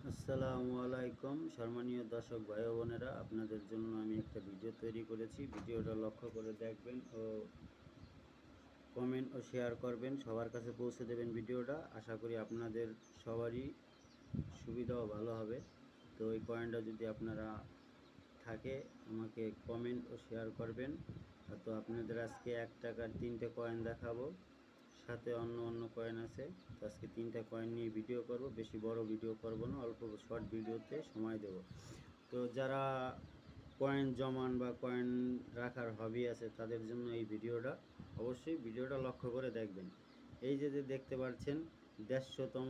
আসসালামু আলাইকুম সম্মানীয় দর্শক ভাই ও বোনেরা, আপনাদের জন্য আমি একটা ভিডিও তৈরি করেছি। ভিডিওটা লক্ষ্য করে দেখবেন ও কমেন্ট ও শেয়ার করবেন, সবার কাছে পৌঁছে দেবেন ভিডিওটা। আশা করি আপনাদের সবারই সুবিধা ও ভালো হবে। তো এই কয়েনটা যদি আপনারা থাকে আমাকে কমেন্ট ও শেয়ার করবেন। তো আপনাদের আজকে 1 টাকার 3টে কয়েন দেখাবো, সাথে অন্য কয়েন আছে। তো আজকে 3টা কয়েন নিয়ে ভিডিও করব, বেশি বড় ভিডিও করব না, অল্প শর্ট ভিডিওতে সময় দেব। তো যারা কয়েন জমান বা কয়েন রাখার হবি আছে তাদের জন্য এই ভিডিওটা, অবশ্যই ভিডিওটা লক্ষ্য করে দেখবেন। এই যে দেখতে পাচ্ছেন 150তম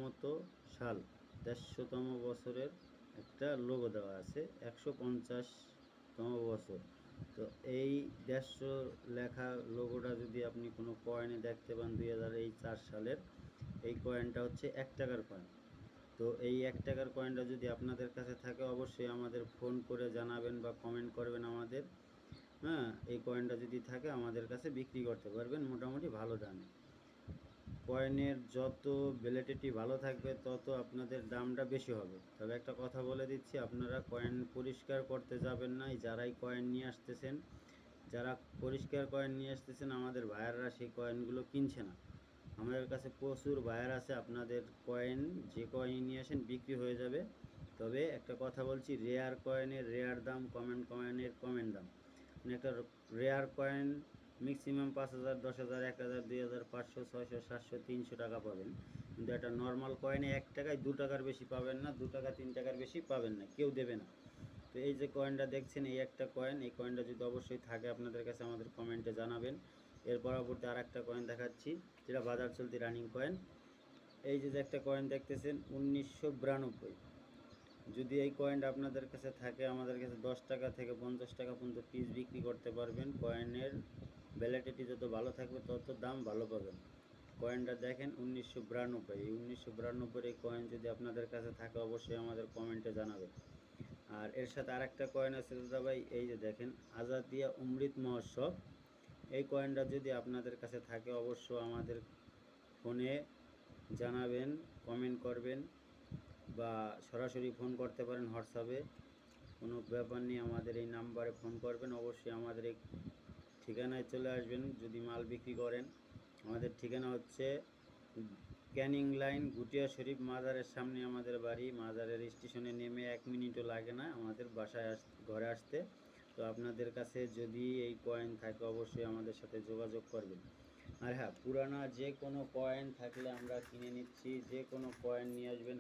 সাল, 150তম বছরের একটা লোগো দেওয়া আছে, 150তম বছর। তো এই 150 লেখা লোগোটা যদি আপনি কোনো কয়েনে দেখতে পান 2004 সালের, এই কয়েনটা হচ্ছে 1 টাকার কয়েন। তো এই 1 টাকার কয়েনটা যদি আপনাদের কাছে থাকে অবশ্যই আমাদের ফোন করে জানাবেন বা কমেন্ট করবেন আমাদের। এই কয়েনটা যদি থাকে আমাদের কাছে বিক্রি করতে পারবেন মোটামুটি ভালো দামে। কয়েনের যত ভ্যালিডিটি ভালো থাকবে তত আপনাদের দামটা বেশি হবে। তবে একটা কথা বলে দিচ্ছি, আপনারা কয়েন পরিষ্কার করতে যাবেন না। যারাই কয়েন নিয়ে আসতেছেন, যারা পরিষ্কার কয়েন নিয়ে আসতেছেন, আমাদের ভাইয়াররা সেই কয়েনগুলো কিনছে না। আমাদের কাছে প্রচুর বায়ার আছে, আপনাদের কয়েন যে কয়েন নিয়ে আসেন বিক্রি হয়ে যাবে। তবে একটা কথা বলছি, রেয়ার কয়েনের রেয়ার দাম, কয়েনের কমেন্ট দাম। মানে একটা রেয়ার কয়েন ম্যাক্সিমাম 5,000, 10,000, 1,000, 2,000, 500, 600, 700, 300 টাকা পাবেন। কিন্তু একটা নর্মাল কয়েনে 1 টাকায় 2 টাকার বেশি পাবেন না, 2 টাকা 3 টাকার বেশি পাবেন না, কেউ দেবে না। তো এই যে কয়েনটা দেখছেন, এই একটা কয়েন, এই কয়েনটা যদি অবশ্যই থাকে আপনাদের কাছে আমাদের কমেন্টে জানাবেন। এর পরবর্তী আর একটা কয়েন দেখাচ্ছি, যেটা বাজার চলতি রানিং কয়েন। এই যে একটা কয়েন দেখতেছেন 1992। যদি এই কয়েনটা আপনাদের কাছে থাকে আমাদের কাছে 10 টাকা থেকে 50 টাকা পর্যন্ত পিস বিক্রি করতে পারবেন। কয়েনের ভ্যালিডিটি যত ভালো থাকবে তত দাম ভালো পাবেন। কয়েনটা দেখেন 1992, এই 1992 এই কয়েন যদি আপনাদের কাছে থাকে অবশ্যই আমাদের কমেন্টে জানাবেন। আর এর সাথে আরেকটা কয়েন আছে দাদা ভাই, এই যে দেখেন আজাদিয়া অমৃত মহোৎসব। এই কয়েনটা যদি আপনাদের কাছে থাকে অবশ্য আমাদের ফোনে জানাবেন, কমেন্ট করবেন বা সরাসরি ফোন করতে পারেন হোয়াটসঅ্যাপে। কোনো ব্যাপার নেই, আমাদের এই নাম্বারে ফোন করবেন, অবশ্যই আমাদের এই ঠিকানায় চলে আসবেন যদি মাল বিক্রি করেন। আমাদের ঠিকানা হচ্ছে ক্যানিং লাইন, গুটিয়া শরীফ মাজারের সামনে আমাদের বাড়ি। মাজারের স্টেশনে নেমে 1 মিনিটও লাগে না আমাদের বাসায় ঘরে আসতে। তো আপনাদের কাছে যদি এই কয়েন থাকে অবশ্যই আমাদের সাথে যোগাযোগ করবেন। আর হ্যাঁ, পুরানা যে কোনো কয়েন থাকলে আমরা কিনে নিচ্ছি, যে কোনো কয়েন নিয়ে আসবেন।